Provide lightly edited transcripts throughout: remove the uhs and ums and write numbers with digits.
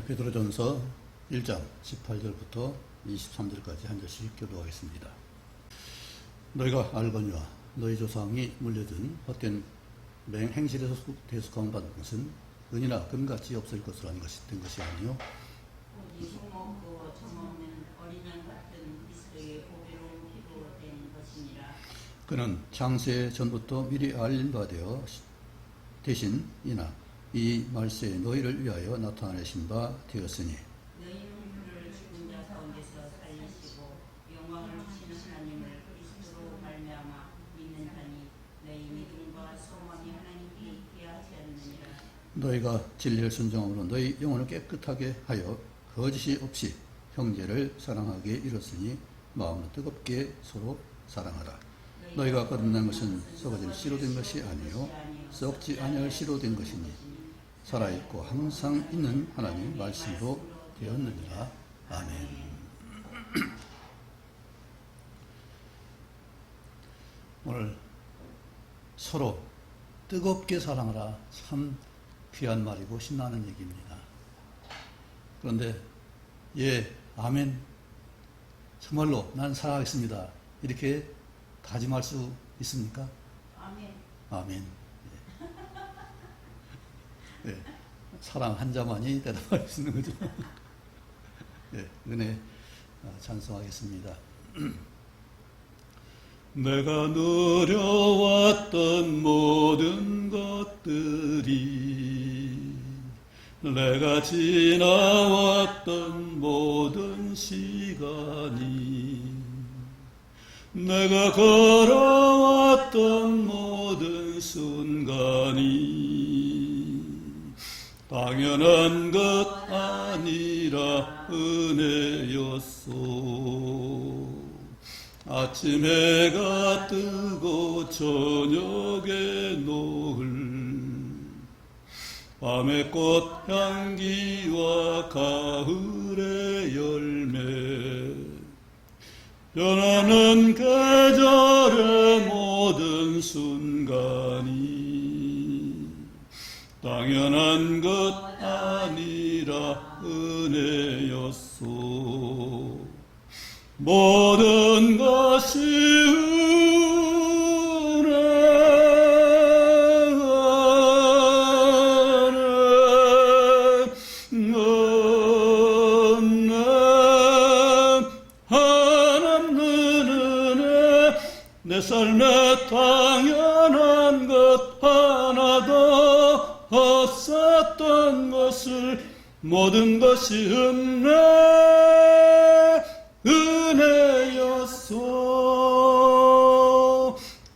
베드로전서 1장 18절부터 23절까지 한 절씩 교도하겠습니다. 너희가 알거니와 너희 조상이 물려준 헛된 행실에서 대속함을 받은 것은 은이나 금같이 없을 것으로 된 것이 아니요 오직 소먹고 정없는 어린 양 같은 그리스도의 보배로운 피로 된 것이니라. 그는 창세 전부터 미리 알린 바 되어 대신 이나 이 말세에 너희를 위하여 나타내신 바 되었으니 너희는 그를 죽은 자 가운데서 살리시고 영광을 주시는 하나님을 그리스도로 말미암아 믿는다니 너희 믿음과 소망이 하나님께 있게 하지 않느니라. 너희가 진리를 순종함으로 너희 영혼을 깨끗하게 하여 거짓이 없이 형제를 사랑하게 이뤘으니 마음은 뜨겁게 서로 사랑하라. 너희가 거듭난 것은 썩어질 씨로 된 것이 아니요 썩지 아니할 씨로 된 것이니 살아있고 항상 있는 하나님 말씀으로 되었느니라. 아멘. 오늘 서로 뜨겁게 사랑하라. 참 귀한 말이고 신나는 얘기입니다. 그런데 아멘, 정말로 난 사랑하겠습니다, 이렇게 다짐할 수 있습니까? 아멘. 아멘. 네, 사랑 한 자만이 대답할 수 있는 거죠. 네, 은혜 찬송하겠습니다. 내가 누려왔던 모든 것들이, 내가 지나왔던 모든 시간이, 내가 걸어왔던 모든 순간이 당연한 것 아니라 은혜였소. 아침 해가 뜨고 저녁에 노을, 밤의 꽃향기와 가을의 열매, 변하는 계절의 모든 순간이 당연한 것 아니라 은혜였소. 모든 것이 내 삶에 당연한 것 하나도 없었던 것을 모든 것이 은혜였소.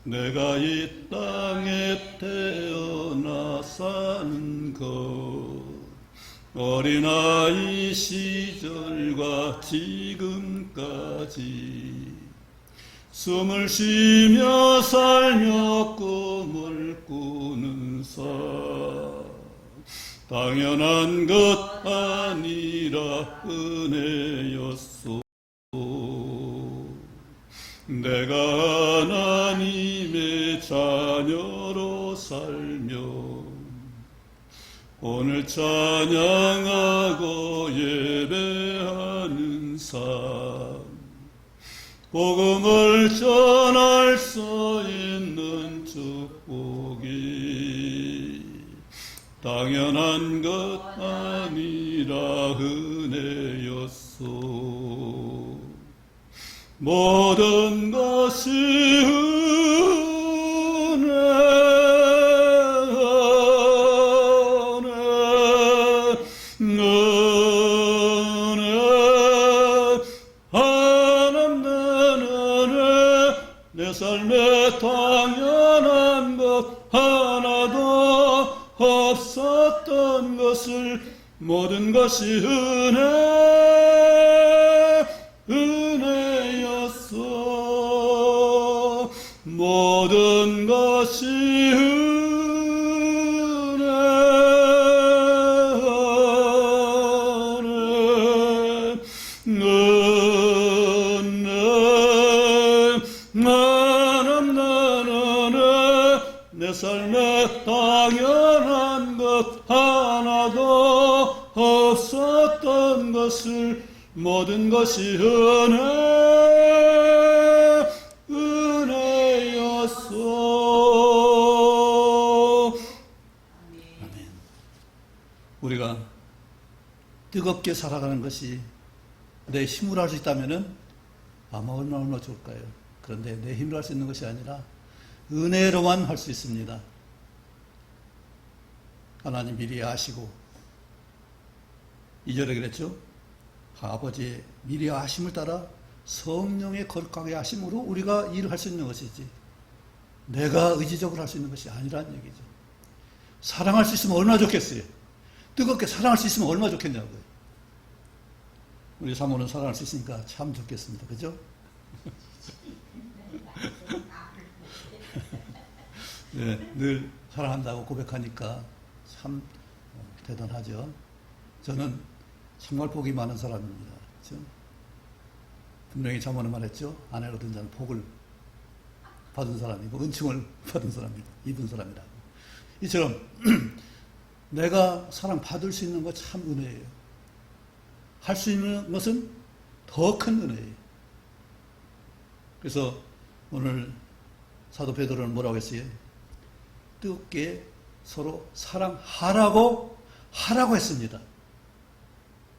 내가 이 땅에 태어나 사는 것, 어린아이 시절과 지금까지 숨을 쉬며 살며 꿈을 꾸는 삶, 당연한 것 아니라 은혜였소. 내가 하나님의 자녀로 살며 오늘 찬양하고 예배하는 삶, 복음을 전할 수 있는 축복이 당연한 것 아니라 은혜였소. 모든 것이 내 삶에 당연한 것 하나도 없었던 것을 모든 것이 은혜였소. 모든 것이 내 삶에 당연한 것 하나도 없었던 모든 것이 은혜였소. 아멘. 우리가 뜨겁게 살아가는 것이 내 힘으로 할 수 있다면은 아마 얼마나 좋을까요? 그런데 내 힘으로 할 수 있는 것이 아니라 은혜로만 할 수 있습니다. 하나님 미리 아시고 2절에 그랬죠? 아버지의 미리 아심을 따라 성령의 거룩하게 하심으로 우리가 일을 할 수 있는 것이지 내가 의지적으로 할 수 있는 것이 아니라는 얘기죠. 사랑할 수 있으면 얼마나 좋겠어요. 뜨겁게 사랑할 수 있으면 얼마나 좋겠냐고요. 우리 사모는 사랑할 수 있으니까 참 좋겠습니다. 그죠? 네, 늘 사랑한다고 고백하니까 참 대단하죠. 저는 정말 복이 많은 사람입니다. 그렇죠? 분명히 자문을 말했죠. 아내가 얻은 자는 복을 받은 사람이고 은총을 받은 사람이다. 입은 사람이라고. 이처럼 내가 사랑받을 수 있는 것 참 은혜예요. 할 수 있는 것은 더 큰 은혜예요. 그래서 오늘 사도 베드로는 뭐라고 했어요? 뜨겁게 서로 사랑하라고 했습니다.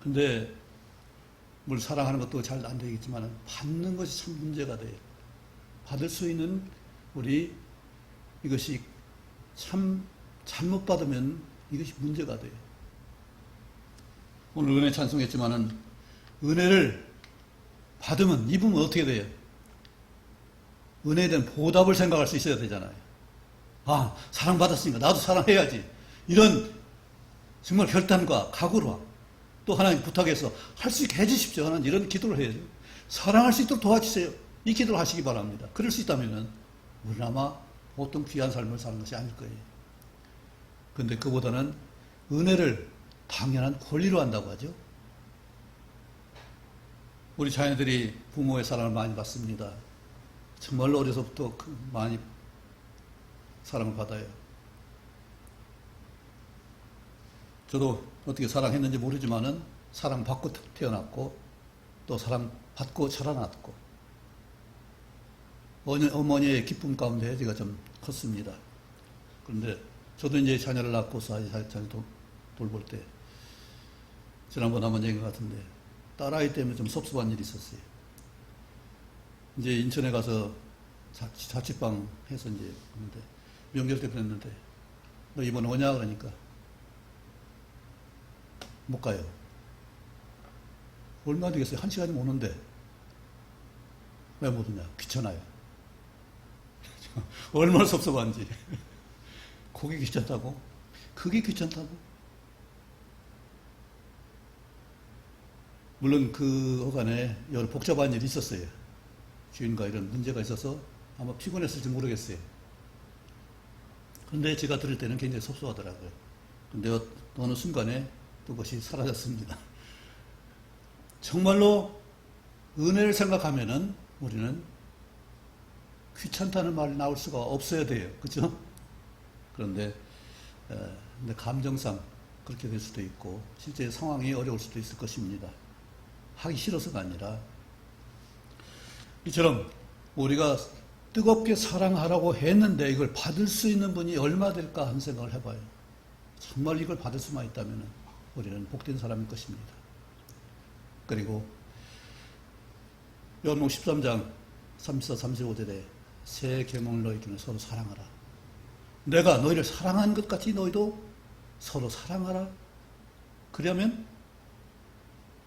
근데 뭘 사랑하는 것도 잘 안 되겠지만 받는 것이 참 문제가 돼요. 받을 수 있는 우리 이것이 참 잘못 받으면 이것이 문제가 돼요. 오늘 은혜 찬송했지만은 은혜를 받으면 입으면 어떻게 돼요? 은혜에 대한 보답을 생각할 수 있어야 되잖아요. 아, 사랑받았으니까 나도 사랑해야지. 이런 정말 결단과 각오로 또 하나님 부탁해서 할 수 있게 해주십시오 하는 이런 기도를 해야죠. 사랑할 수 있도록 도와주세요. 이 기도를 하시기 바랍니다. 그럴 수 있다면 우리는 아마 보통 귀한 삶을 사는 것이 아닐 거예요. 그런데 그보다는 은혜를 당연한 권리로 한다고 하죠. 우리 자녀들이 부모의 사랑을 많이 받습니다. 정말로 어려서부터 많이 사랑을 받아요. 저도 어떻게 사랑했는지 모르지만은 사랑받고 태어났고 또 사랑받고 자라났고 어머니의 기쁨 가운데 제가 좀 컸습니다. 그런데 저도 이제 자녀를 낳고서 자녀 돌볼 때 지난번 한번 얘기한 것 같은데 딸아이 때문에 좀 섭섭한 일이 있었어요. 이제 인천에 가서 자취방 해서 이제 했는데 명절 때 그랬는데 너 이번에 오냐 그러니까 못 가요. 얼마 되겠어요? 1시간이면 오는데 왜 못 오냐? 귀찮아요. 얼마나 섭섭한지. 그게 귀찮다고? 그게 귀찮다고? 물론 그 어간에 여러 복잡한 일이 있었어요. 주인과 이런 문제가 있어서 아마 피곤했을지 모르겠어요. 그런데 제가 들을 때는 굉장히 섭섭하더라고요. 근데 어느 순간에 그것이 사라졌습니다. 정말로 은혜를 생각하면은 우리는 귀찮다는 말이 나올 수가 없어야 돼요. 그죠? 그런데 감정상 그렇게 될 수도 있고 실제 상황이 어려울 수도 있을 것입니다. 하기 싫어서가 아니라 이처럼 우리가 뜨겁게 사랑하라고 했는데 이걸 받을 수 있는 분이 얼마 될까 하는 생각을 해봐요. 정말 이걸 받을 수만 있다면 우리는 복된 사람일 것입니다. 그리고 요한복음 13장 34, 35절에 새 계명을 너희에게는 서로 사랑하라. 내가 너희를 사랑한 것 같이 너희도 서로 사랑하라. 그러면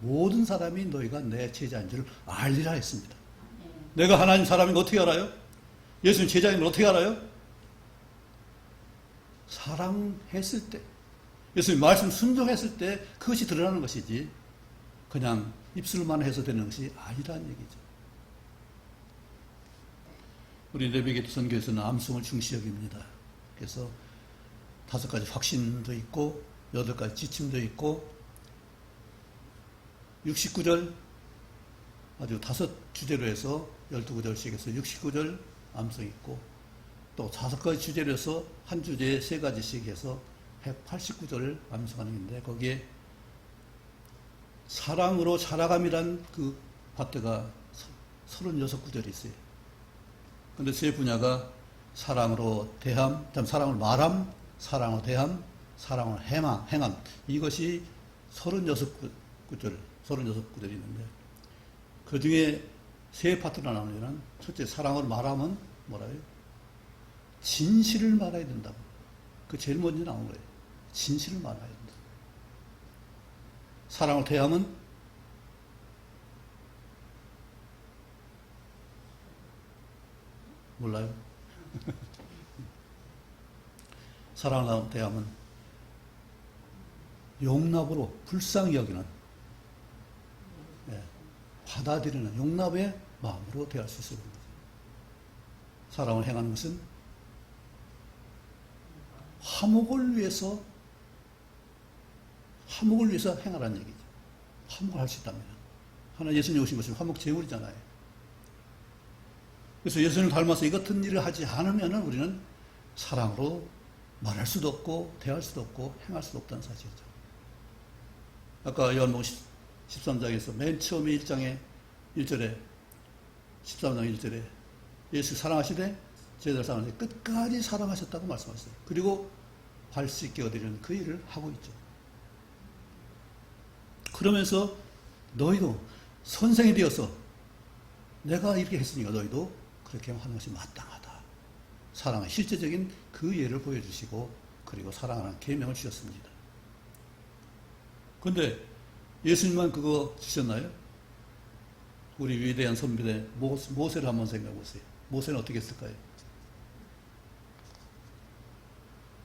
모든 사람이 너희가 내 제자인 줄 알리라 했습니다. 내가 하나님 사람인 거 어떻게 알아요? 예수님 제자인 걸 어떻게 알아요? 사랑했을 때, 예수님 말씀 순종했을 때 그것이 드러나는 것이지 그냥 입술만 해서 되는 것이 아니라는 얘기죠. 우리 레베게트 선교에서는 암송을 중시 여깁니다. 그래서 5가지 확신도 있고 8가지 지침도 있고 69절 아주 5주제로 해서 12구절씩 해서 69절 암송이 있고 또 5가지 주제로 해서 한 주제에 3가지씩 해서 189절을 암송하는 건데 거기에 사랑으로 자라감이란 그 파트가 36구절이 있어요. 근데 세 분야가 사랑으로 대함, 사랑으로 말함, 사랑으로 대함, 사랑으로 행함. 이것이 36구절이 있는데, 그 중에 세 파트가 나오면, 첫째, 사랑으로 말하면 뭐라요? 진실을 말해야 된다고. 그 제일 먼저 나온 거예요. 진실을 말해야 된다. 사랑을 대하면 몰라요? 사랑을 대하면 용납으로 불쌍히 여기는, 받아들이는 용납의 마음으로 대할 수 있어야 됩니다. 사랑을 행하는 것은 화목을 위해서 행하라는 얘기죠. 화목을 할 수 있다면. 하나 예수님 오신 것은 화목 제물이잖아요. 그래서 예수님을 닮아서 이 같은 일을 하지 않으면 우리는 사랑으로 말할 수도 없고 대할 수도 없고 행할 수도 없다는 사실이죠. 아까 요한복음 13장에서 맨 처음에 1장에 1절에 13장 1절에 예수 사랑하시되 제자를 사랑하시되 끝까지 사랑하셨다고 말씀하셨어요. 그리고 발 씻겨 드리는 그 일을 하고 있죠. 그러면서 너희도 선생이 되어서 내가 이렇게 했으니까 너희도 그렇게 하는 것이 마땅하다. 사랑의 실제적인 그 예를 보여주시고 그리고 사랑하는 계명을 주셨습니다. 그런데 예수님만 그거 주셨나요? 우리 위대한 선비대 모세를 한번 생각해 보세요. 모세는 어떻게 했을까요?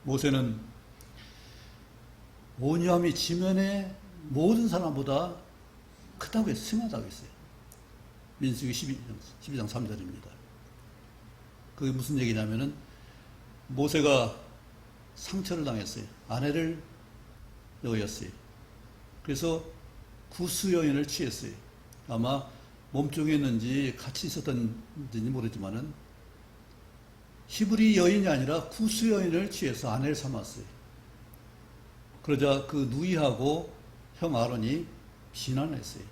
모세는 온유함이 지면의 모든 사람보다 크다고 했어요. 승하다고 했어요. 민수기 12장 3절입니다. 그게 무슨 얘기냐면은 모세가 상처를 당했어요. 아내를 여였어요. 그래서 구스 여인을 취했어요. 아마 몸종에 있는지 같이 있었던지 모르지만은 히브리 여인이 아니라 구스 여인을 취해서 아내를 삼았어요. 그러자 그 누이하고 형 아론이 비난했어요.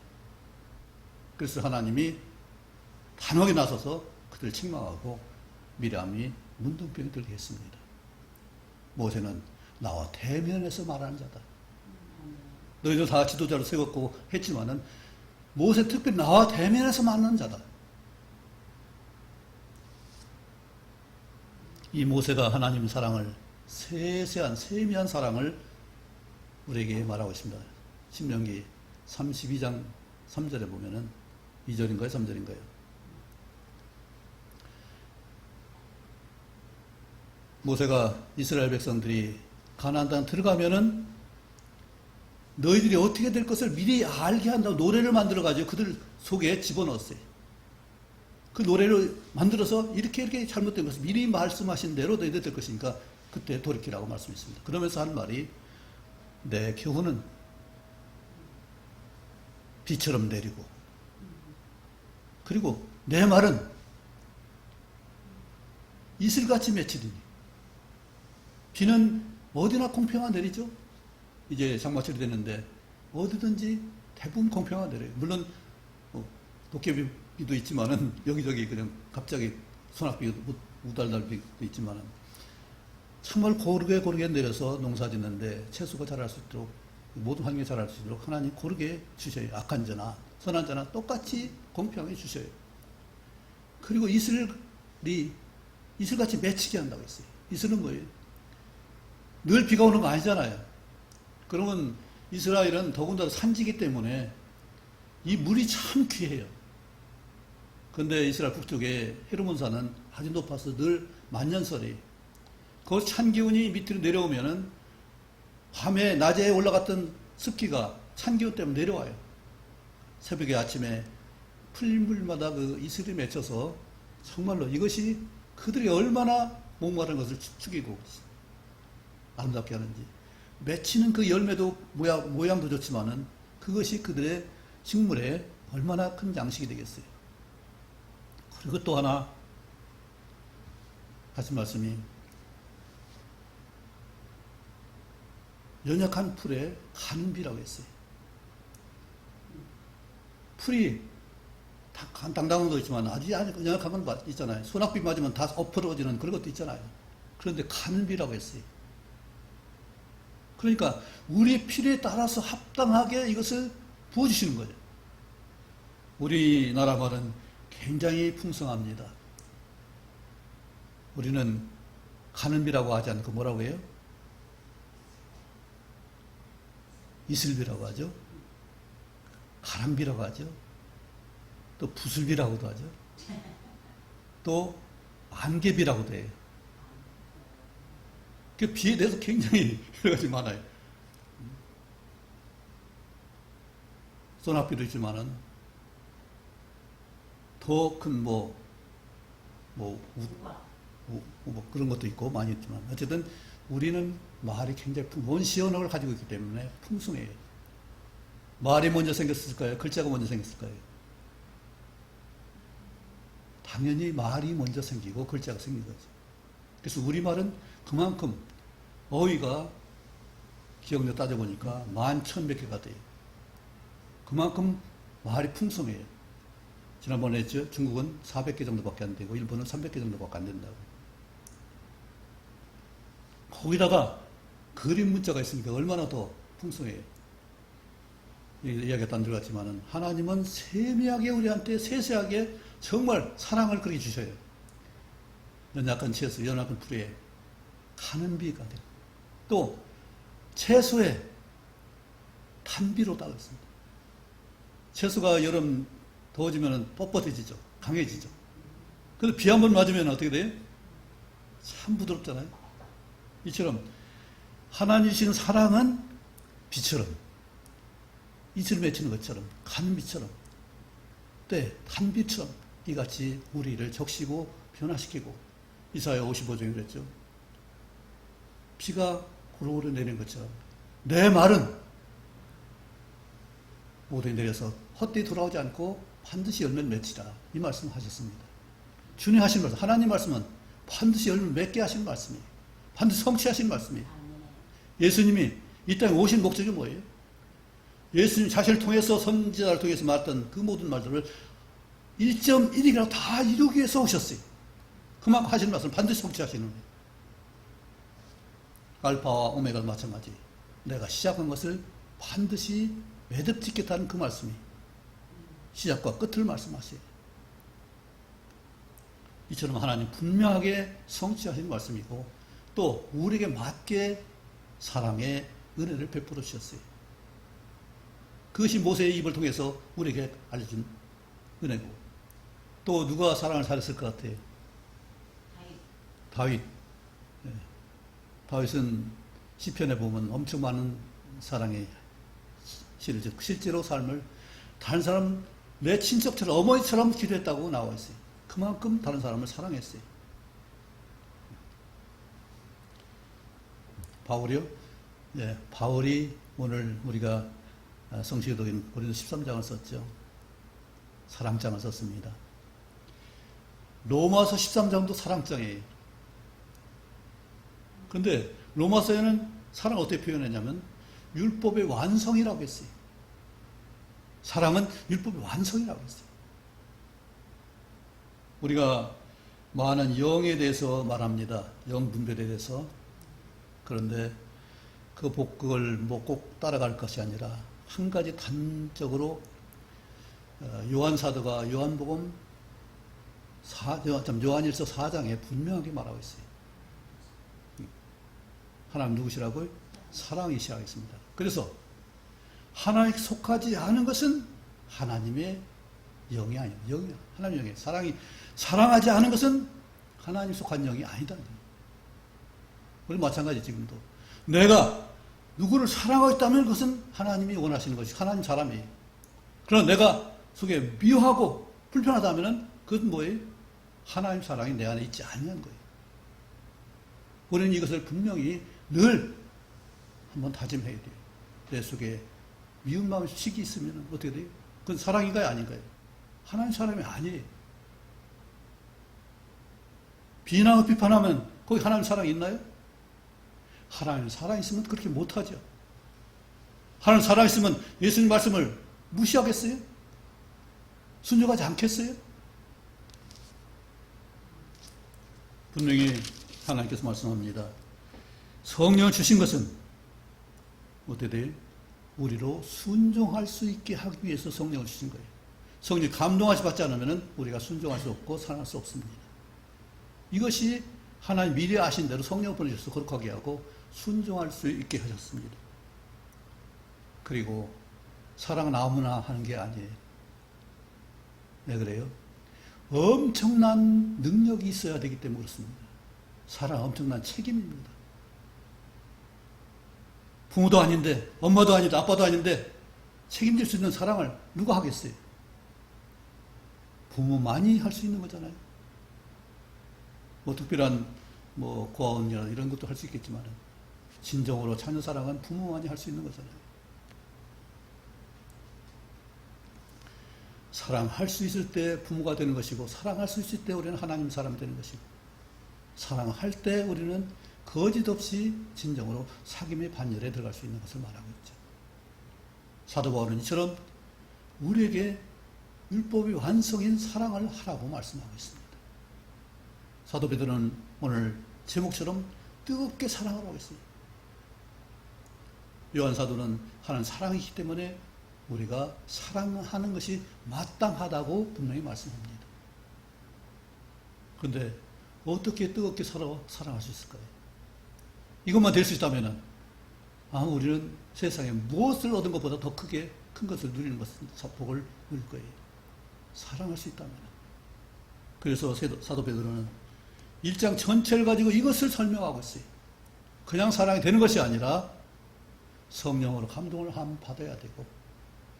그래서 하나님이 단호하게 나서서 그들을 책망하고 미람이 문둥병이 들게 했습니다. 모세는 나와 대면해서 말하는 자다. 너희도 다 지도자로 세웠고 했지만은 모세 특별히 나와 대면해서 만나는 자다. 이 모세가 하나님 사랑을 세세한 세미한 사랑을 우리에게 말하고 있습니다. 신명기 32장 3절에 보면은 2절인가요? 3절인가요? 모세가 이스라엘 백성들이 가나안 땅 들어가면은 너희들이 어떻게 될 것을 미리 알게 한다고 노래를 만들어가지고 그들 속에 집어넣었어요. 그 노래를 만들어서 이렇게 잘못된 것을 미리 말씀하신 대로 너희들 될 것이니까 그때 돌이키라고 말씀했습니다. 그러면서 한 말이 내 교훈은 비처럼 내리고 그리고 내 말은 이슬같이 맺히리니 비는 어디나 공평하게 내리죠. 이제 장마철이 됐는데 어디든지 대부분 공평하게 내려요. 물론 도깨비도 있지만은 여기저기 그냥 갑자기 소낙비도 우달달비도 있지만은 정말 고르게 내려서 농사 짓는데 채소가 자랄 수 있도록 모든 환경이 자랄 수 있도록 하나님 고르게 주셔요. 악한 자나 선한 자나 똑같이 공평하게 주셔요. 그리고 이슬이 이슬같이 맺히게 한다고 했어요. 이슬은 뭐예요? 늘 비가 오는 거 아니잖아요. 그러면 이스라엘은 더군다나 산지기 때문에 이 물이 참 귀해요. 그런데 이스라엘 북쪽에 헤르몬산은 아주 높아서 늘 만년설이 그 찬 기운이 밑으로 내려오면은 밤에 낮에 올라갔던 습기가 찬 기운 때문에 내려와요. 새벽에 아침에 풀물마다 그 이슬이 맺혀서 정말로 이것이 그들이 얼마나 목마른 것을 축이고 아름답게 하는지 맺히는 그 열매도 모양도 좋지만은 그것이 그들의 식물에 얼마나 큰 양식이 되겠어요. 그리고 또 하나 하신 말씀이 연약한 풀에 가는 비라고 했어요. 풀이 당당한 것도 있지만 아주 연약한 건 있잖아요. 소낙비 맞으면 다 엎어지는 그런 것도 있잖아요. 그런데 가는비라고 했어요. 그러니까 우리의 필요에 따라서 합당하게 이것을 부어주시는 거예요. 우리나라 말은 굉장히 풍성합니다. 우리는 가는비라고 하지 않고 뭐라고 해요? 이슬비라고 하죠. 가람비라고 하죠. 또 부슬비라고도 하죠. 또 안개비라고도 해요. 그 비에 대해서 굉장히 여러 가지 많아요. 소낙비도 있지만은 더 큰 그런 것도 있고 많이 있지만 어쨌든 우리는 말이 굉장히 원시언어를 가지고 있기 때문에 풍성해요. 말이 먼저 생겼을까요? 글자가 먼저 생겼을까요? 당연히 말이 먼저 생기고 글자가 생긴 거죠. 그래서 우리말은 그만큼 어휘가 기억력 따져보니까 11,000몇 개가 돼요. 그만큼 말이 풍성해요. 지난번에 했죠. 중국은 400개 정도밖에 안 되고 일본은 300개 정도밖에 안 된다고. 거기다가 그림 문자가 있으니까 얼마나 더 풍성해요. 이야기가 딴 줄 같지만은 하나님은 세미하게 우리한테 세세하게 정말 사랑을 그렇게 주셔요. 연약한 채소, 연약한 풀에 가는 비가 되고 또 채소에 단비로 따르습니다. 채소가 여름 더워지면 뻣뻣해지죠. 강해지죠. 근데 비 한 번 맞으면 어떻게 돼요? 참 부드럽잖아요. 이처럼 하나님 주신 사랑은 비처럼 이슬 맺히는 것처럼 가는 비처럼 때 단비처럼 이같이 우리를 적시고 변화시키고 이사야 55장에 그랬죠. 비가 고루고루 내리는 것처럼 내 말은 모두 내려서 헛되이 돌아오지 않고 반드시 열매를 맺히라 이 말씀을 하셨습니다. 주님 하신 말씀 하나님 말씀은 반드시 열매를 맺게 하신 말씀이에요. 반드시 성취하신 말씀이에요. 예수님이 이 땅에 오신 목적이 뭐예요? 예수님 자신을 통해서 선지자를 통해서 말했던 그 모든 말들을 1.1이라도 다 이루기 위해서 오셨어요. 그만큼 하시는 말씀을 반드시 성취하시는 거예요. 알파와 오메가도 마찬가지. 내가 시작한 것을 반드시 매듭 짓겠다는 그 말씀이 시작과 끝을 말씀하세요. 이처럼 하나님 분명하게 성취하신 말씀이고 또 우리에게 맞게 사랑의 은혜를 베풀어 주셨어요. 그것이 모세의 입을 통해서 우리에게 알려준 은혜고 또 누가 사랑을 잘했을 것 같아요? 다윗. 네. 다윗은 시편에 보면 엄청 많은 사랑의 시를 실제로 삶을 다른 사람 내 친척처럼 어머니처럼 기도했다고 나와 있어요. 그만큼 다른 사람을 사랑했어요. 바울이요? 네, 바울이 오늘 우리가 성시기도인 고린도서 13장을 썼죠. 사랑장을 썼습니다. 로마서 13장도 사랑장이에요. 그런데 로마서에는 사랑을 어떻게 표현했냐면 율법의 완성이라고 했어요. 사랑은 율법의 완성이라고 했어요. 우리가 많은 영에 대해서 말합니다. 영 분별에 대해서. 그런데 그걸 뭐 꼭 따라갈 것이 아니라 한 가지 단적으로 요한 사도가 요한복음 요한일서 4장에 분명하게 말하고 있어요. 하나님 누구시라고요? 사랑이시라고 했습니다. 그래서 하나님에 속하지 않은 것은 하나님의 영이 아니에요. 영이야. 하나님의 영이에요. 사랑하지 않은 것은 하나님 속한 영이 아니다. 우리 마찬가지 지금도. 내가 누구를 사랑하고 있다면 그것은 하나님이 원하시는 것이 하나님 사람이에요. 그러나 내가 속에 미워하고 불편하다면 그것은 뭐예요? 하나님 사랑이 내 안에 있지 아니한 거예요. 우리는 이것을 분명히 늘 한번 다짐해야 돼요. 내 속에 미운 마음이 식이 있으면 어떻게 돼요? 그건 사랑인가요? 아닌가요? 하나님 사람이 아니에요. 비난하고 비판하면 거기 하나님 사랑이 있나요? 하나님 살아있으면 그렇게 못하죠. 하나님 살아있으면 예수님 말씀을 무시하겠어요? 순종하지 않겠어요? 분명히 하나님께서 말씀합니다. 성령을 주신 것은 어떻게 돼요? 우리로 순종할 수 있게 하기 위해서 성령을 주신 거예요. 성령이 감동하시 받지 않으면 우리가 순종할 수 없고 살아날 수 없습니다. 이것이 하나님 미리 아신 대로 성령을 보내셔서 거룩하게 하고 순종할 수 있게 하셨습니다. 그리고 사랑은 아무나 하는 게 아니에요. 왜 그래요? 엄청난 능력이 있어야 되기 때문에 그렇습니다. 사랑은 엄청난 책임입니다. 부모도 아닌데, 엄마도 아닌데, 아빠도 아닌데 책임질 수 있는 사랑을 누가 하겠어요? 부모만이 할 수 있는 거잖아요. 뭐 특별한 고아원이나 이런 것도 할 수 있겠지만 진정으로 자녀 사랑은 부모만이 할 수 있는 거잖아요. 사랑할 수 있을 때 부모가 되는 것이고, 사랑할 수 있을 때 우리는 하나님 사람이 되는 것이고, 사랑할 때 우리는 거짓 없이 진정으로 사귐의 반열에 들어갈 수 있는 것을 말하고 있죠. 사도 바울은 이처럼 우리에게 율법의 완성인 사랑을 하라고 말씀하고 있습니다. 사도 베드로는 오늘 제목처럼 뜨겁게 사랑하라고 했습니다. 요한 사도는 하나님 사랑이기 때문에 우리가 사랑하는 것이 마땅하다고 분명히 말씀합니다. 그런데 어떻게 뜨겁게 사랑할 수 있을까요? 이것만 될 수 있다면 우리는 세상에 무엇을 얻은 것보다 더 큰 것을 누리는 것은 복을 누릴 거예요. 사랑할 수 있다면. 그래서 사도 베드로는 1장 전체를 가지고 이것을 설명하고 있어요. 그냥 사랑이 되는 것이 아니라 성령으로 감동을 받아야 되고,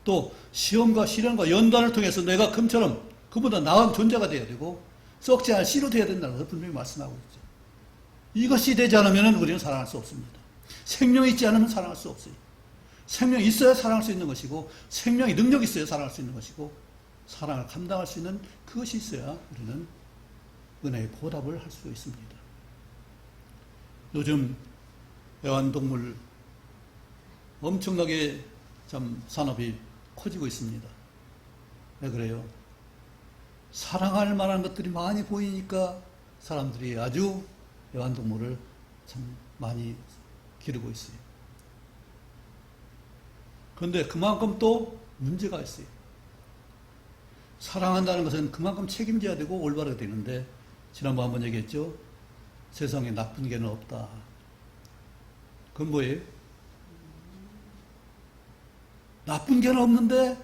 또 시험과 시련과 연단을 통해서 내가 금처럼 그보다 나은 존재가 되어야 되고 썩지 않은 씨로 되어야 된다는 것을 분명히 말씀하고 있죠. 이것이 되지 않으면 우리는 사랑할 수 없습니다. 생명이 있지 않으면 사랑할 수 없어요. 생명이 있어야 사랑할 수 있는 것이고, 생명이 능력이 있어야 사랑할 수 있는 것이고, 사랑을 감당할 수 있는 그것이 있어야 우리는 은혜의 보답을 할 수 있습니다. 요즘 애완동물 엄청나게 참 산업이 커지고 있습니다. 왜 그래요? 사랑할 만한 것들이 많이 보이니까 사람들이 아주 애완동물을 참 많이 기르고 있어요. 그런데 그만큼 또 문제가 있어요. 사랑한다는 것은 그만큼 책임져야 되고 올바르게 되는데, 지난번 한번 얘기했죠. 세상에 나쁜 개는 없다. 그건 뭐예요? 나쁜 개는 없는데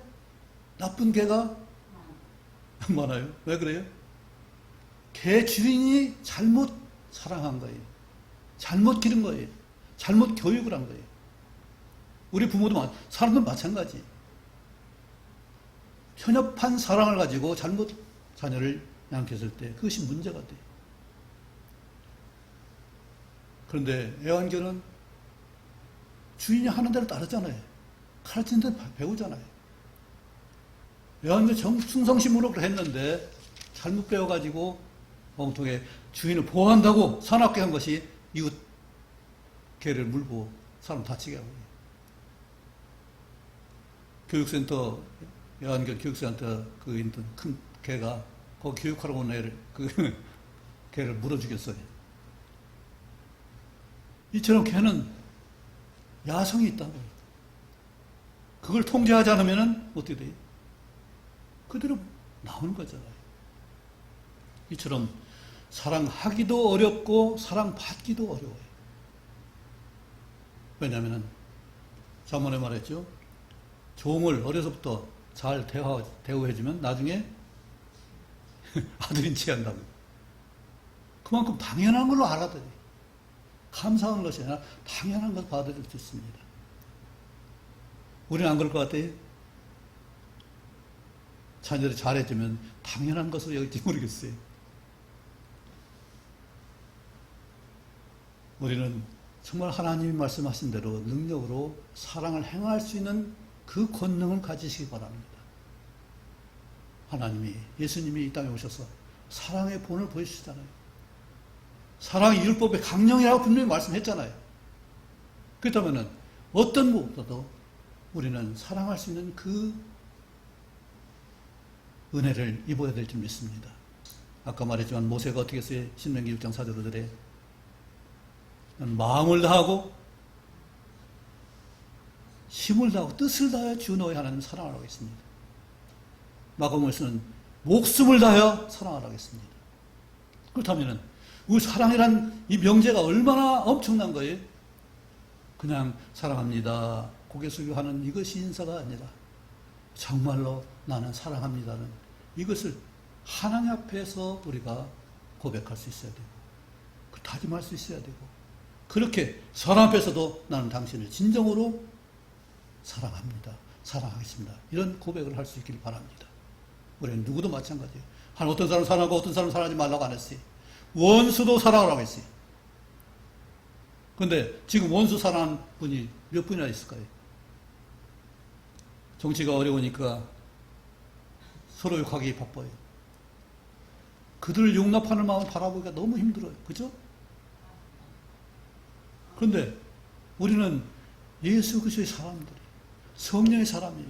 나쁜 개가 많아요. 왜 그래요? 개 주인이 잘못 사랑한 거예요. 잘못 기른 거예요. 잘못 교육을 한 거예요. 우리 부모도 사람도 마찬가지. 편협한 사랑을 가지고 잘못 자녀를 양육했을 때 그것이 문제가 돼요. 그런데 애완견은 주인이 하는 대로 따르잖아요. 가르치는 대로 배우잖아요. 애완견 충성심으로 했는데 잘못 배워가지고 엉뚱하게 주인을 보호한다고 사납게 한 것이 이웃 개를 물고 사람 다치게 하고. 교육센터, 애완견 교육센터 그 있던 큰 개가 거기 교육하러 온 애를, 개를 물어 죽였어요. 이처럼 개는 야성이 있다는 거예요. 그걸 통제하지 않으면 어떻게 돼요? 그대로 나오는 거잖아요. 이처럼 사랑하기도 어렵고 사랑받기도 어려워요. 왜냐하면 자문에 말했죠. 종을 어려서부터 잘 대우해주면 나중에 아들인 체한다고. 그만큼 당연한 걸로 알아들어요. 감사하는 것이 아니라 당연한 것을 받아들일 수 있습니다. 우리는 안 그럴 것 같아요? 자녀들이 잘해주면 당연한 것으로 여길지 모르겠어요. 우리는 정말 하나님이 말씀하신 대로 능력으로 사랑을 행할 수 있는 그 권능을 가지시기 바랍니다. 하나님이, 예수님이 이 땅에 오셔서 사랑의 본을 보여주시잖아요. 사랑이 율법의 강령이라고 분명히 말씀했잖아요. 그렇다면 어떤 무엇보다도 우리는 사랑할 수 있는 그 은혜를 입어야 될 줄 믿습니다. 아까 말했지만 모세가 어떻게 했어요? 신명기 6장 4절로 그래. 마음을 다하고 힘을 다하고 뜻을 다하여 주 너의 하나님 사랑하라고 했습니다. 마가복음에서는 목숨을 다하여 사랑하라고 했습니다. 그렇다면 우리 사랑이란 이 명제가 얼마나 엄청난 거예요? 그냥 사랑합니다 고개 숙이고 하는 이것이 인사가 아니라 정말로 나는 사랑합니다는 이것을 하나님 앞에서 우리가 고백할 수 있어야 되고 다짐할 수 있어야 되고 그렇게 사람 앞에서도 나는 당신을 진정으로 사랑합니다. 사랑하겠습니다. 이런 고백을 할 수 있길 바랍니다. 우리는 누구도 마찬가지예요. 한 어떤 사람 사랑하고 어떤 사람 사랑하지 말라고 안 했어요. 원수도 사랑하라고 했어요. 그런데 지금 원수 사랑하는 분이 몇 분이나 있을까요? 정치가 어려우니까 서로 욕하기 바빠요. 그들을 용납하는 마음을 바라보기가 너무 힘들어요. 그죠? 그런데 우리는 예수 그리스도의 사람들이 성령의 사람이에요.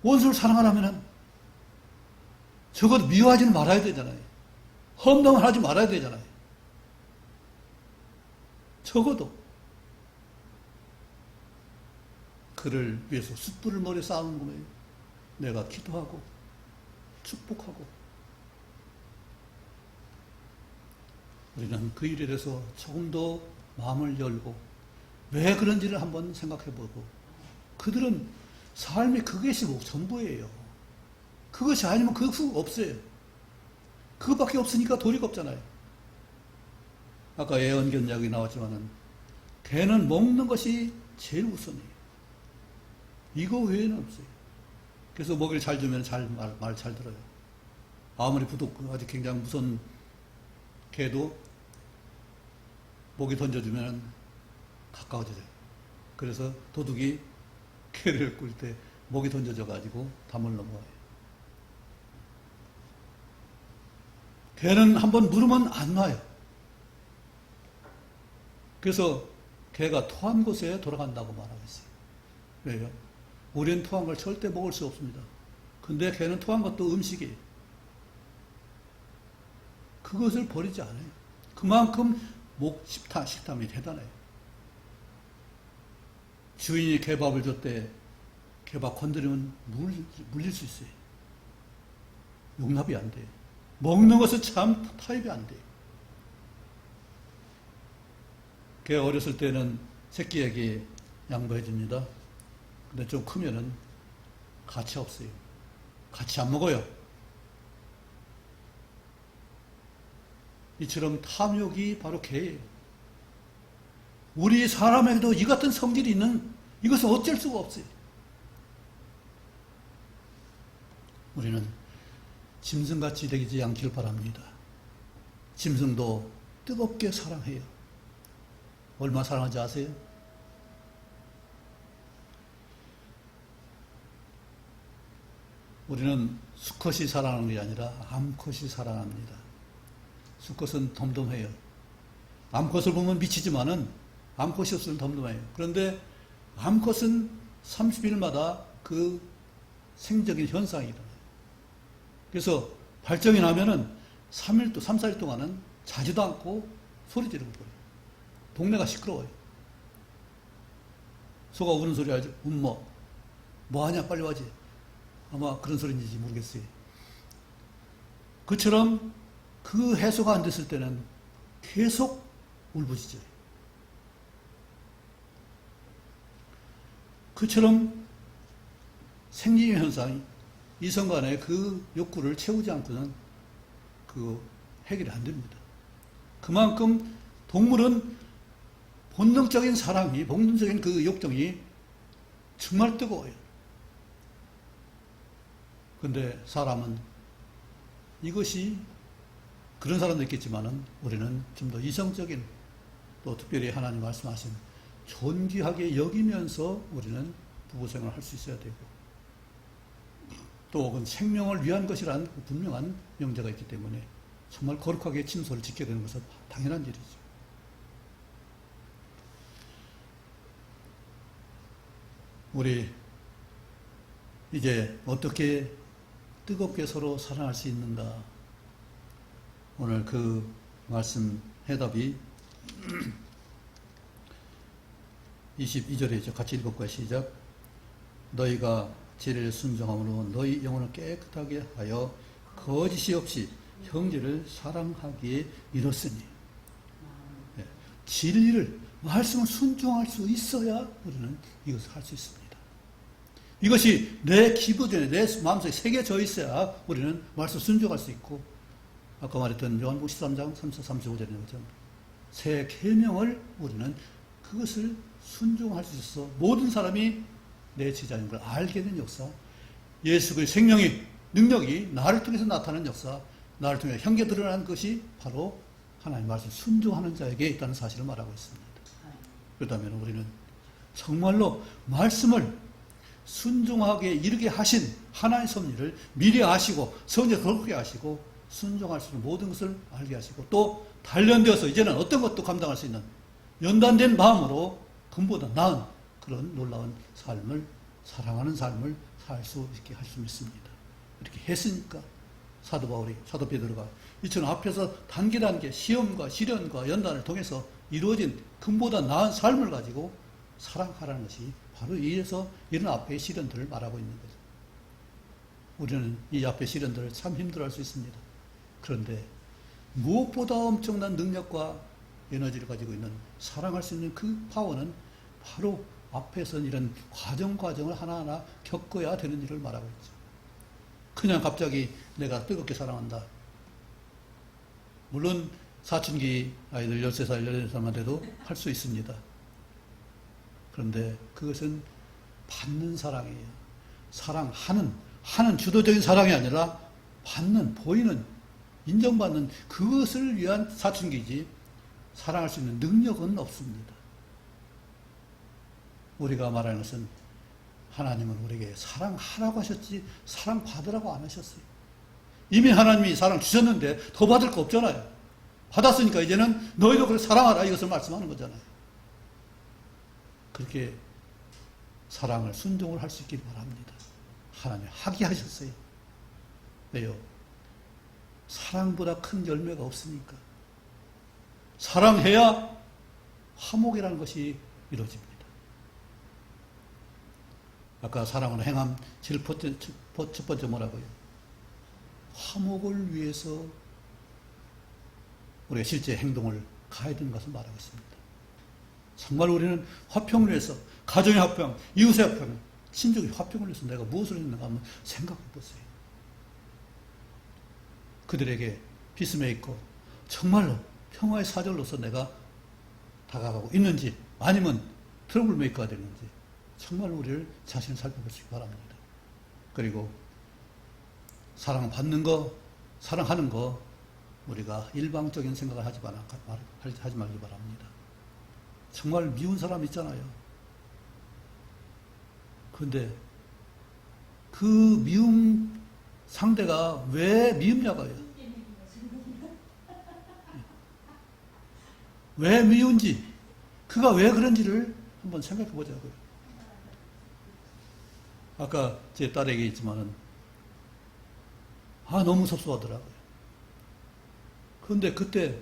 원수를 사랑하려면 적어도 미워하지는 말아야 되잖아요. 험담을 하지 말아야 되잖아요. 적어도 그를 위해서 숯불을 머리에 쌓는 거예요. 내가 기도하고 축복하고 우리는 그 일에 대해서 조금 더 마음을 열고 왜 그런지를 한번 생각해보고 그들은 삶이 그것이 전부예요. 그것이 아니면 그 후 없어요. 그것밖에 없으니까 도리가 없잖아요. 아까 애언견 이야기 나왔지만은 개는 먹는 것이 제일 우선이에요. 이거 외에는 없어요. 그래서 먹이를 잘 주면 말 잘 들어요. 아무리 아주 굉장히 무서운 개도 먹이 던져주면 가까워져요. 그래서 도둑이 개를 꿀 때 먹이 던져져가지고 담을 넘어와요. 개는 한번 물으면 안 놔요. 그래서 개가 토한 곳에 돌아간다고 말하고 있어요. 왜요? 우리는 토한 걸 절대 먹을 수 없습니다. 근데 개는 토한 것도 음식이에요. 그것을 버리지 않아요. 그만큼 식탐이 대단해요. 주인이 개밥을 줬대 개밥 건드리면 물릴 수 있어요. 용납이 안 돼요. 먹는 것은 참 타협이 안 돼요. 개 어렸을 때는 새끼에게 양보해 줍니다. 근데 좀 크면은 가치 없어요. 같이 안 먹어요. 이처럼 탐욕이 바로 개예요. 우리 사람에게도 이 같은 성질이 있는 이것은 어쩔 수가 없어요. 우리는 짐승같이 되지 않길 바랍니다. 짐승도 뜨겁게 사랑해요. 얼마나 사랑하는지 아세요? 우리는 수컷이 사랑하는 게 아니라 암컷이 사랑합니다. 수컷은 덤덤해요. 암컷을 보면 미치지만은 암컷이 없으면 덤덤해요. 그런데 암컷은 30일마다 그 생적인 현상이 일어나요. 그래서 발정이 나면은 3, 4일 동안은 자지도 않고 소리 지르고 그래요. 동네가 시끄러워요. 소가 우는 소리 알죠? 뭐하냐 빨리 와지. 아마 그런 소리인지 모르겠어요. 그처럼 그 해소가 안 됐을 때는 계속 울부짖어요. 그처럼 생리의 현상이 이성 간의 그 욕구를 채우지 않고는 그 해결이 안 됩니다. 그만큼 동물은 본능적인 사랑이, 본능적인 그 욕정이 정말 뜨거워요. 그런데 사람은 이것이 그런 사람도 있겠지만은 우리는 좀 더 이성적인 또 특별히 하나님 말씀하신 존귀하게 여기면서 우리는 부부생활을 할 수 있어야 되고 또 생명을 위한 것이라는 분명한 명제가 있기 때문에 정말 거룩하게 침소를 지켜야 되는 것은 당연한 일이죠. 우리 이제 어떻게 뜨겁게 서로 사랑할 수 있는가? 오늘 그 말씀 해답이 22절이죠. 같이 읽어볼까요? 시작. 너희가 진리를 순종함으로 너희 영혼을 깨끗하게 하여 거짓이 없이 형제를 사랑하기에 이뤘으니. 네. 진리를, 말씀을 순종할 수 있어야 우리는 이것을 할 수 있습니다. 이것이 내 기부전에, 내 마음속에 새겨져 있어야 우리는 말씀 순종할 수 있고, 아까 말했던 요한복음 13장 34-35절에 보면 새 계명을 우리는 그것을 순종할 수 있어서 모든 사람이 내 제자인 걸 알게 된 역사, 예수 그리스도의 생명의 능력이 나를 통해서 나타나는 역사, 나를 통해 형제 드러난 것이 바로 하나님의 말씀 순종하는 자에게 있다는 사실을 말하고 있습니다. 그렇다면 우리는 정말로 말씀을 순종하게 이르게 하신 하나님의 섭리를 미리 아시고 성령을 그렇게 아시고 순종할 수 있는 모든 것을 알게 하시고 또 단련되어서 이제는 어떤 것도 감당할 수 있는 연단된 마음으로 금보다 나은 그런 놀라운 삶을, 사랑하는 삶을 살 수 있게 할 수 있습니다. 이렇게 했으니까 사도 바울이, 사도 베드로가 이처럼 앞에서 단계 시험과 시련과 연단을 통해서 이루어진 금보다 나은 삶을 가지고 사랑하라는 것이 바로 이래서 이런 앞의 시련들을 말하고 있는 거죠. 우리는 이 앞의 시련들을 참 힘들어할 수 있습니다. 그런데 무엇보다 엄청난 능력과 에너지를 가지고 있는, 사랑할 수 있는 그 파워는 바로 앞에서 이런 과정을 하나하나 겪어야 되는 일을 말하고 있죠. 그냥 갑자기 내가 뜨겁게 사랑한다. 물론 사춘기 아이들 13살, 14살한테도 할 수 있습니다. 그런데 그것은 받는 사랑이에요. 하는 주도적인 사랑이 아니라 받는, 보이는, 인정받는 그것을 위한 사춘기지 사랑할 수 있는 능력은 없습니다. 우리가 말하는 것은 하나님은 우리에게 사랑하라고 하셨지 사랑받으라고 안 하셨어요. 이미 하나님이 사랑 주셨는데 더 받을 거 없잖아요. 받았으니까 이제는 너희도 그걸 사랑하라 이것을 말씀하는 거잖아요. 그렇게 사랑을 순종을 할 수 있길 바랍니다. 하나님 하게 하셨어요. 왜요? 사랑보다 큰 열매가 없으니까. 사랑해야 화목이라는 것이 이루어집니다. 아까 사랑으로 행함 첫 번째 뭐라고요? 화목을 위해서 우리가 실제 행동을 가야 되는 것을 말하고 있습니다. 정말 우리는 화평을 위해서, 가정의 화평, 이웃의 화평, 친족의 화평을 위해서 내가 무엇을 했는가 한번 생각해 보세요. 그들에게 피스메이커, 정말로 평화의 사절로서 내가 다가가고 있는지, 아니면 트러블 메이커가 되는지, 정말 우리를 자신을 살펴보시기 바랍니다. 그리고 사랑받는 거, 사랑하는 거, 우리가 일방적인 생각을 하지 말기 바랍니다. 정말 미운 사람 있잖아요. 그런데 그 미움 상대가 왜 미움냐고요. 왜 미운지, 그가 왜 그런지를 한번 생각해 보자고요. 아까 제 딸에게 있지만은, 너무 섭섭하더라고요. 그런데 그때,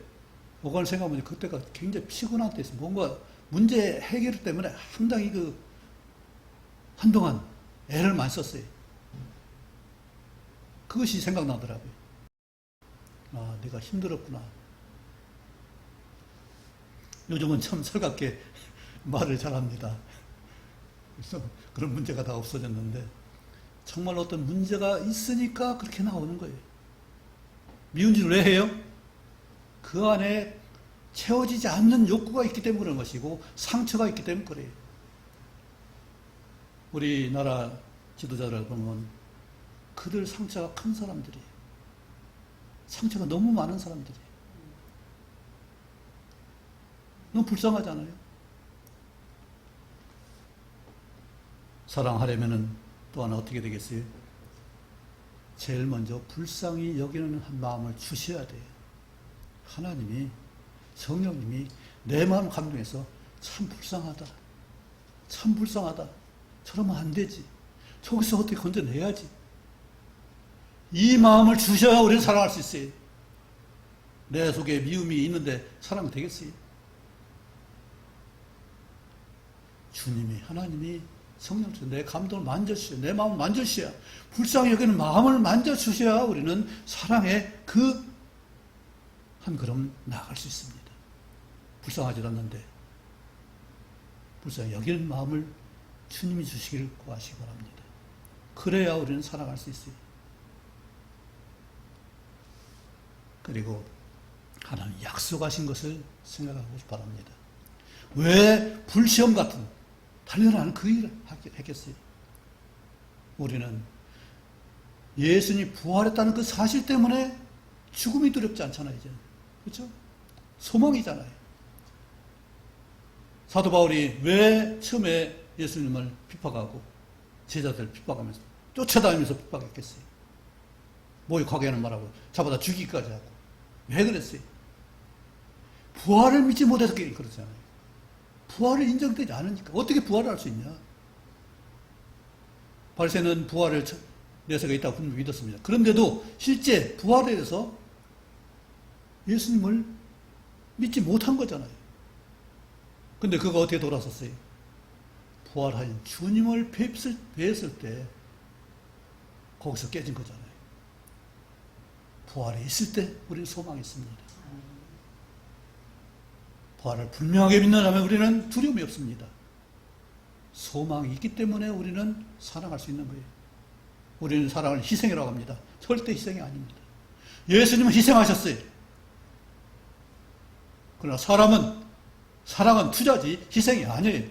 오갈 생각해보니 그때가 굉장히 피곤한 때였어요. 뭔가 문제 해결 때문에 상당히 한동안 애를 많이 썼어요. 그것이 생각나더라고요. 내가 힘들었구나. 요즘은 참 살갑게 말을 잘합니다. 그래서 그런 문제가 다 없어졌는데, 정말 어떤 문제가 있으니까 그렇게 나오는 거예요. 미운짓을 왜 해요? 그 안에 채워지지 않는 욕구가 있기 때문에 그런 것이고, 상처가 있기 때문에 그래요. 우리나라 지도자를 보면 그들 상처가 큰 사람들이에요. 상처가 너무 많은 사람들이에요. 너무 불쌍하잖아요. 사랑하려면은 또 하나 어떻게 되겠어요? 제일 먼저 불쌍히 여기는 한 마음을 주셔야 돼요. 하나님이, 성령님이 내 마음 감동해서 참 불쌍하다. 참 불쌍하다. 저러면 안 되지. 저기서 어떻게 건져내야지. 이 마음을 주셔야 우리는 사랑할 수 있어요. 내 속에 미움이 있는데 사랑 되겠어요? 주님이, 하나님이 성령 주셔 내 감동을 만져주셔야, 내 마음을 만져주셔야, 불쌍히 여기는 마음을 만져주셔야 우리는 사랑의 그 한 걸음 나아갈 수 있습니다. 불쌍하지 않는데 불쌍히 여기는 마음을 주님이 주시기를 구하시기 바랍니다. 그래야 우리는 살아갈 수 있어요. 그리고 하나님 약속하신 것을 생각하고 바랍니다. 왜 불시험 같은 단련하는 그 일을 했겠어요? 우리는 예수님이 부활했다는 그 사실 때문에 죽음이 두렵지 않잖아요, 이제. 그렇죠? 소망이잖아요. 사도 바울이 왜 처음에 예수님을 핍박하고 제자들 핍박하면서 쫓아다니면서 핍박했겠어요? 모욕하게 하는 말하고 잡아다 죽이기까지 하고. 왜 그랬어요? 부활을 믿지 못해서 그렇잖아요. 부활을 인정되지 않으니까 어떻게 부활을 할 수 있냐? 바리새인은 부활을 내세가 있다고 분명히 믿었습니다. 그런데도 실제 부활에 대해서 예수님을 믿지 못한 거잖아요. 근데 그가 어떻게 돌아섰어요? 부활하신 주님을 뵀을 때 거기서 깨진 거잖아요. 부활에 있을 때 우리는 소망이 있습니다. 부활을 분명하게 믿는다면 우리는 두려움이 없습니다. 소망이 있기 때문에 우리는 사랑할 수 있는 거예요. 우리는 사랑을 희생이라고 합니다. 절대 희생이 아닙니다. 예수님은 희생하셨어요. 그러나 사랑은 투자지 희생이 아니에요.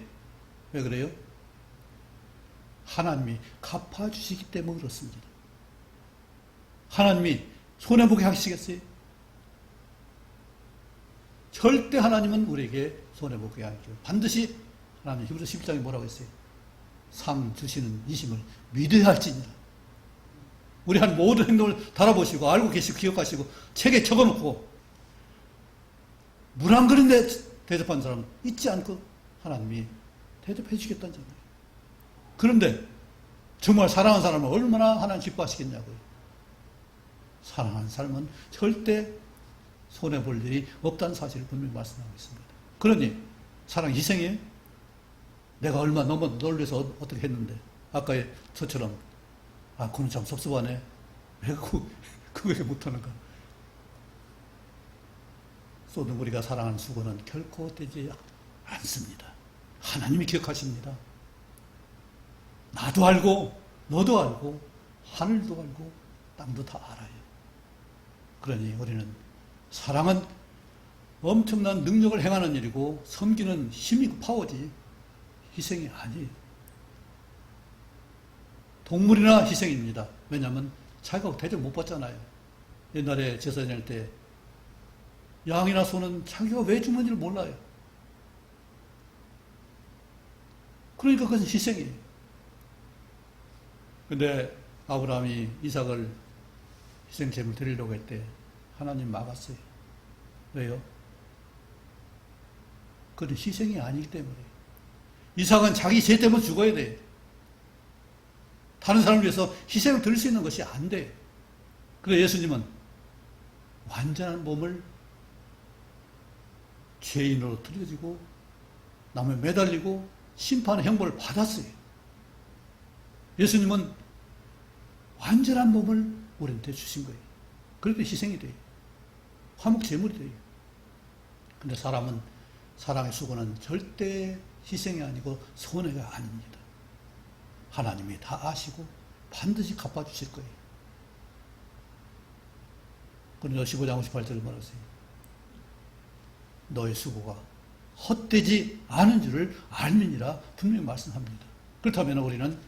왜 그래요? 하나님이 갚아주시기 때문에 그렇습니다. 하나님이 손해보게 하시겠어요? 절대 하나님은 우리에게 손해보게 하죠. 반드시 하나님 히브리서 11장에 뭐라고 했어요? 상 주시는 이심을 믿어야 할지니라. 우리 한 모든 행동을 달아보시고 알고 계시고 기억하시고 책에 적어놓고 물 한 그릇 대접한 사람은 잊지 않고 하나님이 대접해 주시겠다잖아요. 그런데 정말 사랑하는 사람은 얼마나 하나님 기뻐하시겠냐고요. 사랑하는 사람은 절대 손해볼 일이 없다는 사실을 분명히 말씀하고 있습니다. 그러니 사랑 희생이에요? 내가 얼마 너무 놀래서 어떻게 했는데 아까의 저처럼 그는 참 섭섭하네. 왜 그거 못하는가? 쏟은 우리가 사랑하는 수고는 결코 되지 않습니다. 하나님이 기억하십니다. 나도 알고 너도 알고 하늘도 알고 땅도 다 알아요. 그러니 우리는 사랑은 엄청난 능력을 행하는 일이고 섬기는 힘이고 파워지 희생이 아니에요. 동물이나 희생입니다. 왜냐하면 자기가 대접 못 받잖아요. 옛날에 제사 지낼 때 양이나 소는 자기가 왜 죽는지를 몰라요. 그러니까 그것은 희생이에요. 근데 아브라함이 이삭을 희생제물 드리려고 할 때 하나님 막았어요. 왜요? 그건 희생이 아니기 때문에. 이삭은 자기 죄 때문에 죽어야 돼요. 다른 사람을 위해서 희생을 드릴 수 있는 것이 안 돼요. 그래서 예수님은 완전한 몸을 죄인으로 들여지고 나무에 매달리고 심판의 형벌을 받았어요. 예수님은 완전한 몸을 우리한테 주신 거예요. 그렇게 희생이 돼요. 화목 제물이 돼요. 근데 사람은 사랑의 수고는 절대 희생이 아니고 손해가 아닙니다. 하나님이 다 아시고 반드시 갚아주실 거예요. 그런데 15장 58절을 말하세요. 너의 수고가 헛되지 않은 줄을 알미니라 분명히 말씀합니다. 그렇다면 우리는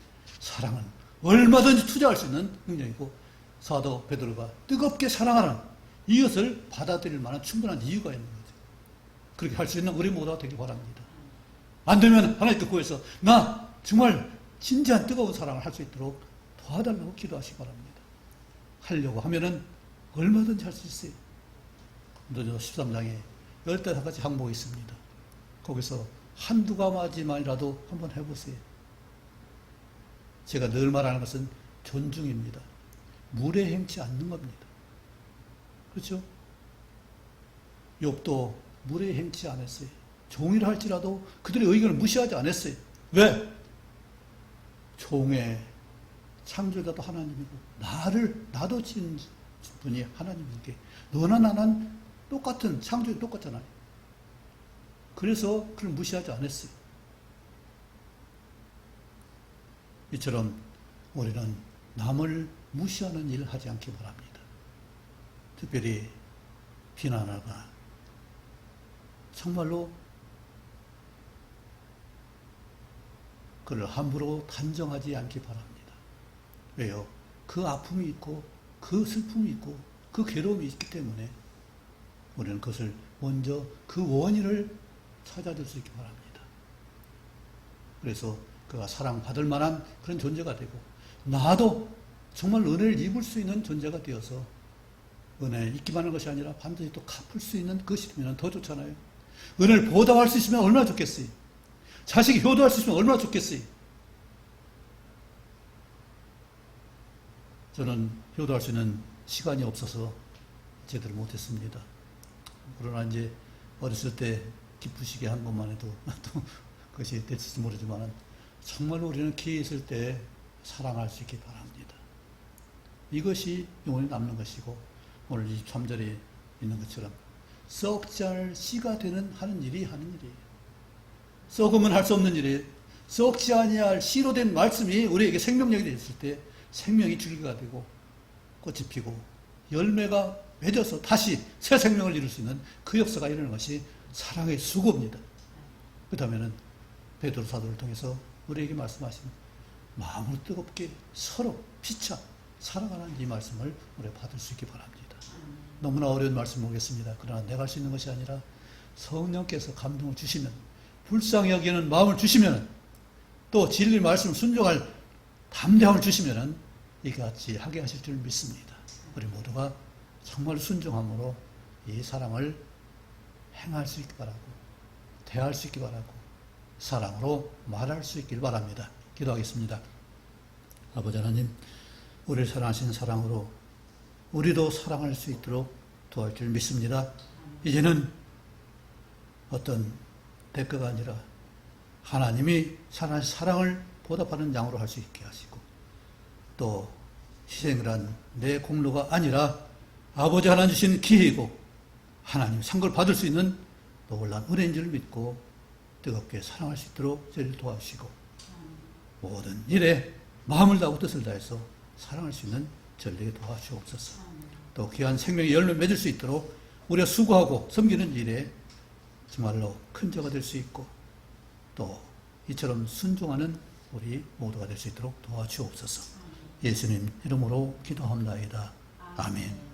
사랑은 얼마든지 투자할 수 있는 능력이고 사도 베드로가 뜨겁게 사랑하는 이것을 받아들일 만한 충분한 이유가 있는 거죠. 그렇게 할 수 있는 우리 모두가 되길 바랍니다. 안 되면 하나님께 구해서 나 정말 진지한 뜨거운 사랑을 할 수 있도록 도와달라고 기도하시기 바랍니다. 하려고 하면은 얼마든지 할 수 있어요. 너저 13장에 15가지 항목이 있습니다. 거기서 한두 가지만이라도 한번 해보세요. 제가 늘 말하는 것은 존중입니다. 물에 행치 않는 겁니다. 그렇죠? 욥도 물에 행치 않았어요. 종이라 할지라도 그들의 의견을 무시하지 않았어요. 왜? 종의 창조자도 하나님이고 나도 지은 분이 하나님인데 너나 나는 똑같은 창조가 똑같잖아요. 그래서 그걸 무시하지 않았어요. 이처럼 우리는 남을 무시하는 일을 하지 않기 바랍니다. 특별히 비난하거나 정말로 그를 함부로 단정하지 않기 바랍니다. 왜요? 그 아픔이 있고 그 슬픔이 있고 그 괴로움이 있기 때문에 우리는 그것을 먼저 그 원인을 찾아줄 수 있기 바랍니다. 그래서 그가 사랑받을 만한 그런 존재가 되고 나도 정말 은혜를 입을 수 있는 존재가 되어서 은혜 입기만 하는 것이 아니라 반드시 또 갚을 수 있는 것이 되면 더 좋잖아요. 은혜를 보답할 수 있으면 얼마나 좋겠어요. 자식이 효도할 수 있으면 얼마나 좋겠어요. 저는 효도할 수 있는 시간이 없어서 제대로 못했습니다. 그러나 이제 어렸을 때 기쁘시게 한 것만 해도 또 그것이 될지 모르지만 정말 우리는 기회 있을 때 사랑할 수 있기 바랍니다. 이것이 영원히 남는 것이고 오늘 23절에 있는 것처럼 썩지 않을 씨가 되는 하는 일이 하는 일이에요. 썩으면 할 수 없는 일이에요. 썩지 아니할 씨로 된 말씀이 우리에게 생명력이 됐을 때 생명이 줄기가 되고 꽃이 피고 열매가 맺어서 다시 새 생명을 이룰 수 있는 그 역사가 일어나는 것이 사랑의 수고입니다. 그렇다면 베드로 사도를 통해서 우리에게 말씀하시는 마음을 뜨겁게 서로 피차 사랑하는 이 말씀을 우리가 받을 수 있기 바랍니다. 너무나 어려운 말씀 보겠습니다. 그러나 내가 할 수 있는 것이 아니라 성령께서 감동을 주시면 불쌍히 여기는 마음을 주시면 또 진리 말씀을 순종할 담대함을 주시면 이같이 하게 하실 줄 믿습니다. 우리 모두가 정말 순종함으로 이 사랑을 행할 수 있기 바라고 대할 수 있기 바라고 사랑으로 말할 수 있길 바랍니다. 기도하겠습니다. 아버지 하나님, 우리를 사랑하시는 사랑으로 우리도 사랑할 수 있도록 도와줄 줄 믿습니다. 이제는 어떤 대가가 아니라 하나님이 사랑을 보답하는 양으로 할 수 있게 하시고 또 희생을 한 내 공로가 아니라 아버지 하나님 주신 기회이고 하나님 상급을 받을 수 있는 놀라운 은혜인 줄 믿고 뜨겁게 사랑할 수 있도록 저희를 도와주시고 모든 일에 마음을 다하고 뜻을 다해서 사랑할 수 있는 저희에게 도와주옵소서. 또 귀한 생명의 열매 맺을 수 있도록 우리가 수고하고 섬기는 일에 정말로 큰 자가 될 수 있고 또 이처럼 순종하는 우리 모두가 될 수 있도록 도와주옵소서. 예수님 이름으로 기도합니다. 아멘.